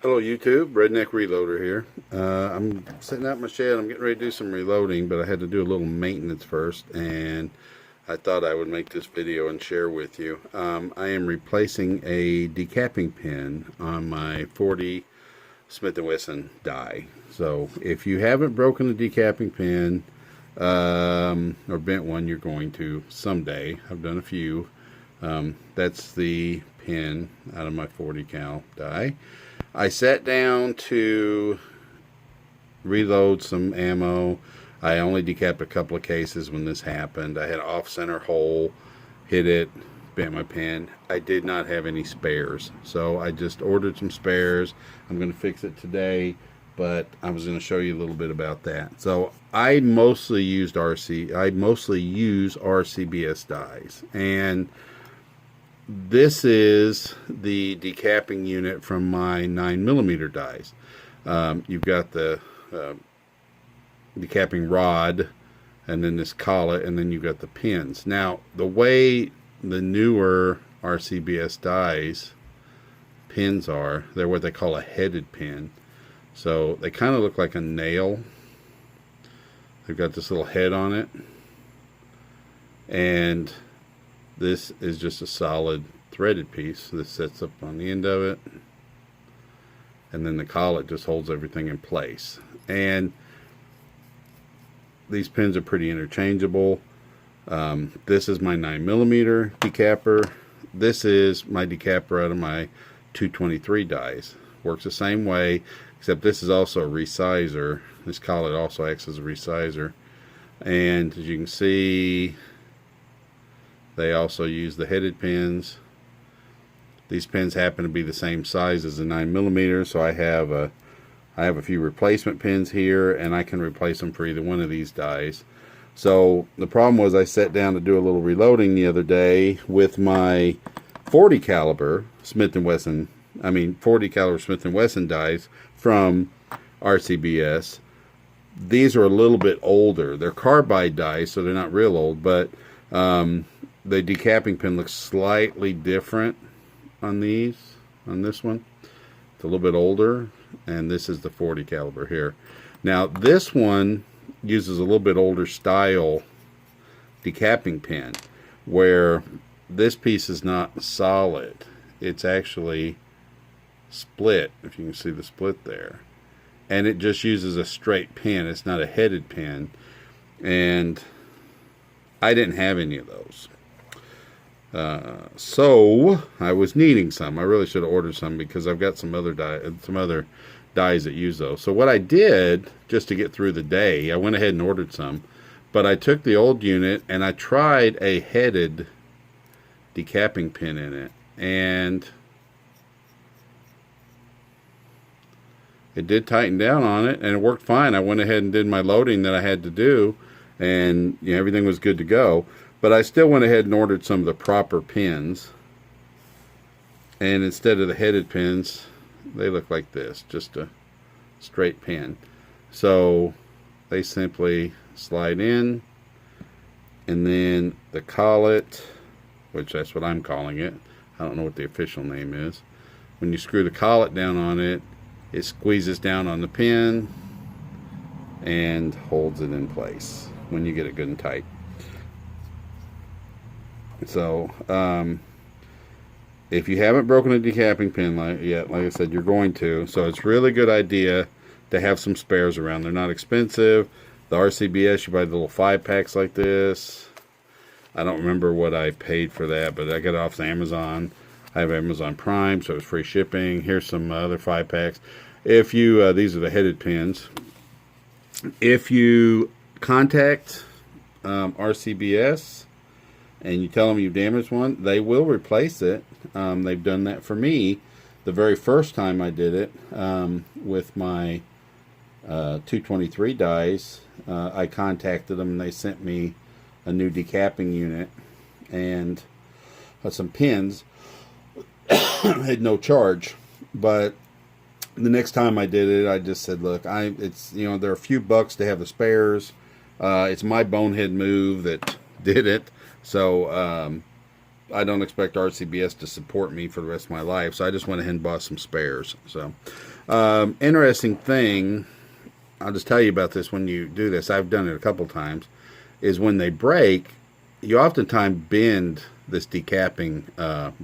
Hello YouTube, Redneck Reloader here. I'm sitting out in my shed. I'm getting ready to do some reloading, but I had to do a little maintenance first, and I thought I would make this video and share with you. I am replacing a decapping pin on my 40 Smith & Wesson die. So if you haven't broken a decapping pin or bent one, you're going to someday. I've done a few. That's the pin out of my 40 cal die. I sat down to reload some ammo. I only decapped a couple of cases when this happened. I had an off-center hole, hit it, bent my pin. I did not have any spares, so I just ordered some spares. I'm going to fix it today, but I was going to show you a little bit about that. So I mostly use RCBS dies, and this is the decapping unit from my 9mm dies. You've got the decapping rod, and then this collet, and then you've got the pins. Now, the way the newer RCBS dies pins are, they're what they call a headed pin. So they kind of look like a nail. They've got this little head on it, and this is just a solid threaded piece. This sets up on the end of it, and then the collet just holds everything in place. And these pins are pretty interchangeable. This is my 9mm decapper. This is my decapper out of my 223 dies. Works the same way, except this is also a resizer. This collet also acts as a resizer. And as you can see, they also use the headed pins. These pins happen to be the same size as the 9mm, so I have a few replacement pins here, and I can replace them for either one of these dies. So the problem was, I sat down to do a little reloading the other day with my 40 caliber Smith & Wesson, 40 caliber Smith & Wesson dies from RCBS. These are a little bit older. They're carbide dies, so they're not real old, but the decapping pin looks slightly different on this one. It's a little bit older, and this is the 40 caliber here. Now this one uses a little bit older style decapping pin, where this piece is not solid. It's actually split, if you can see the split there. And it just uses a straight pin. It's not a headed pin. And I didn't have any of those. So I was needing some. I really should have ordered some, because I've got some other dies that use those. So what I did, just to get through the day, I went ahead and ordered some. But I took the old unit and I tried a headed decapping pin in it, and it did tighten down on it, and it worked fine. I went ahead and did my loading that I had to do, and everything was good to go. But I still went ahead and ordered some of the proper pins, and instead of the headed pins, they look like this, just a straight pin. So they simply slide in, and then the collet, which that's what I'm calling it, I don't know what the official name is. When you screw the collet down on it, it squeezes down on the pin and holds it in place when you get it good and tight. So if you haven't broken a decapping pin yet, like I said, you're going to. So it's really good idea to have some spares around. They're not expensive. The RCBS, you buy the little 5-packs like this. I don't remember what I paid for that, but I got it off Amazon. I have Amazon Prime, so it's free shipping. Here's some other 5-packs. If you, these are the headed pins. If you contact RCBS and you tell them you damaged one, they will replace it. They've done that for me the very first time I did it with my 223 dies. I contacted them, and they sent me a new decapping unit and some pins at no charge. But the next time I did it, I just said, look, there are a few bucks to have the spares. It's my bonehead move that did it. So I don't expect RCBS to support me for the rest of my life, so I just went ahead and bought some spares. So, interesting thing, I'll just tell you about this when you do this. I've done it a couple times, is when they break, you oftentimes bend this decapping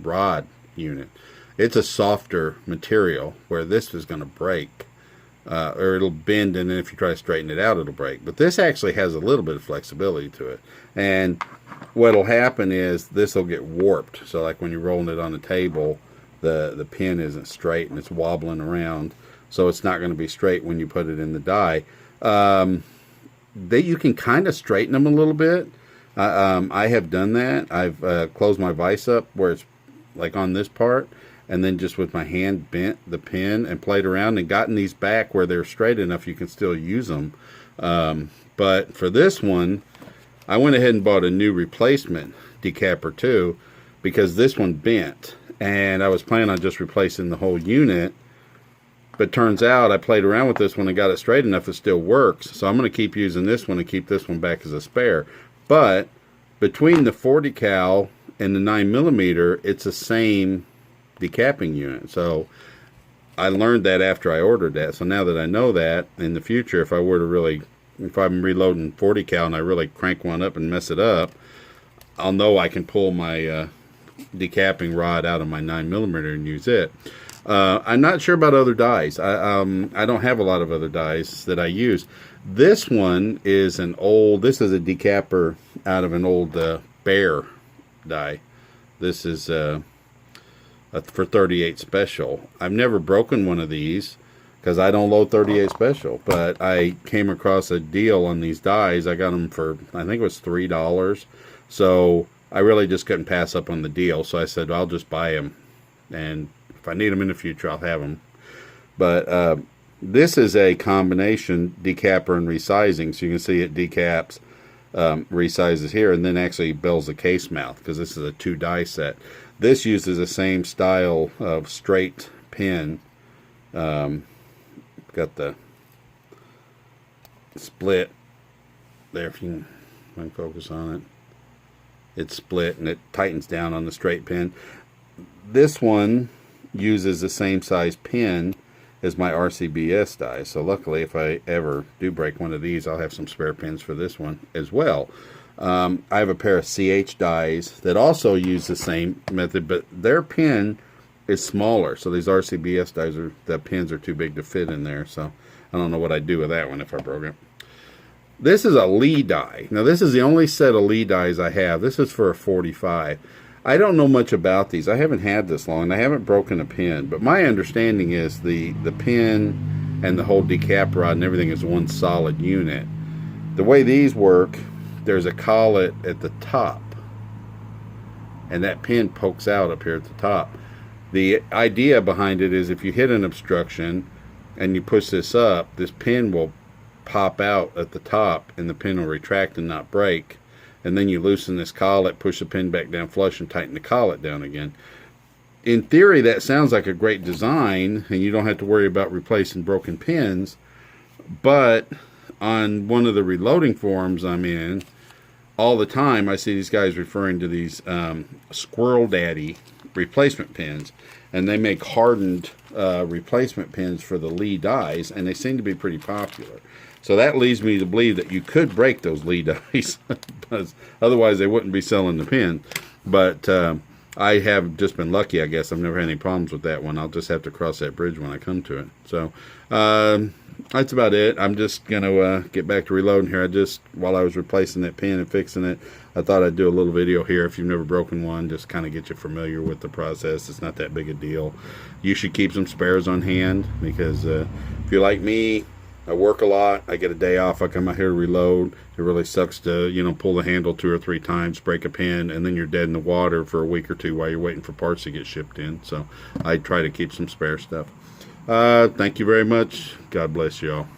rod unit. It's a softer material where this is going to break, or it'll bend, and then if you try to straighten it out, it'll break. But this actually has a little bit of flexibility to it. And what'll happen is this will get warped. So like when you're rolling it on the table, the pin isn't straight and it's wobbling around. So it's not going to be straight when you put it in the die. You can kind of straighten them a little bit. I have done that. I've closed my vise up where it's like on this part, and then just with my hand bent the pin and played around and gotten these back where they're straight enough you can still use them. But for this one, I went ahead and bought a new replacement decapper too, because this one bent, and I was planning on just replacing the whole unit. But turns out I played around with this one and got it straight enough it still works. So I'm going to keep using this one and keep this one back as a spare. But between the 40 cal and the 9mm, it's the same decapping unit. So I learned that after I ordered that. So now that I know that, in the future, if I'm reloading 40 cal and I really crank one up and mess it up, I'll know I can pull my decapping rod out of my 9mm and use it. I'm not sure about other dies. I don't have a lot of other dies that I use. This one is this is a decapper out of an old Bear die. This is for 38 special. I've never broken one of these because I don't load 38 special, but I came across a deal on these dies. I got them for, I think it was $3. So I really just couldn't pass up on the deal. So I said, I'll just buy them, and if I need them in the future, I'll have them. But this is a combination decapper and resizing. So you can see it decaps, resizes here, and then actually builds the case mouth, because this is a 2 die set. This uses the same style of straight pin. Got the split there, if you can focus on it. It's split and it tightens down on the straight pin. This one uses the same size pin as my RCBS die. So luckily, if I ever do break one of these, I'll have some spare pins for this one as well. I have a pair of CH dies that also use the same method, but their pin is smaller. So these RCBS dies, the pins are too big to fit in there. So I don't know what I'd do with that one if I broke it. This is a Lee die. Now this is the only set of Lee dies I have. This is for a 45. I don't know much about these. I haven't had this long, and I haven't broken a pin. But my understanding is the pin and the whole decap rod and everything is one solid unit. The way these work, there's a collet at the top, and that pin pokes out up here at the top. The idea behind it is if you hit an obstruction and you push this up, this pin will pop out at the top and the pin will retract and not break. And then you loosen this collet, push the pin back down flush, and tighten the collet down again. In theory, that sounds like a great design, and you don't have to worry about replacing broken pins. But on one of the reloading forums I'm in, all the time I see these guys referring to these Squirrel Daddy replacement pins, and they make hardened replacement pins for the Lee dies, and they seem to be pretty popular. So that leads me to believe that you could break those Lee dies, because otherwise they wouldn't be selling the pin. But I have just been lucky, I guess. I've never had any problems with that one. I'll just have to cross that bridge when I come to it. So that's about it. I'm just going to get back to reloading here. While I was replacing that pin and fixing it, I thought I'd do a little video here. If you've never broken one, just kind of get you familiar with the process. It's not that big a deal. You should keep some spares on hand, because if you're like me, I work a lot. I get a day off. I come out here to reload. It really sucks to, pull the handle 2 or 3 times, break a pin, and then you're dead in the water for a week or 2 while you're waiting for parts to get shipped in. So I try to keep some spare stuff. Thank you very much. God bless you all.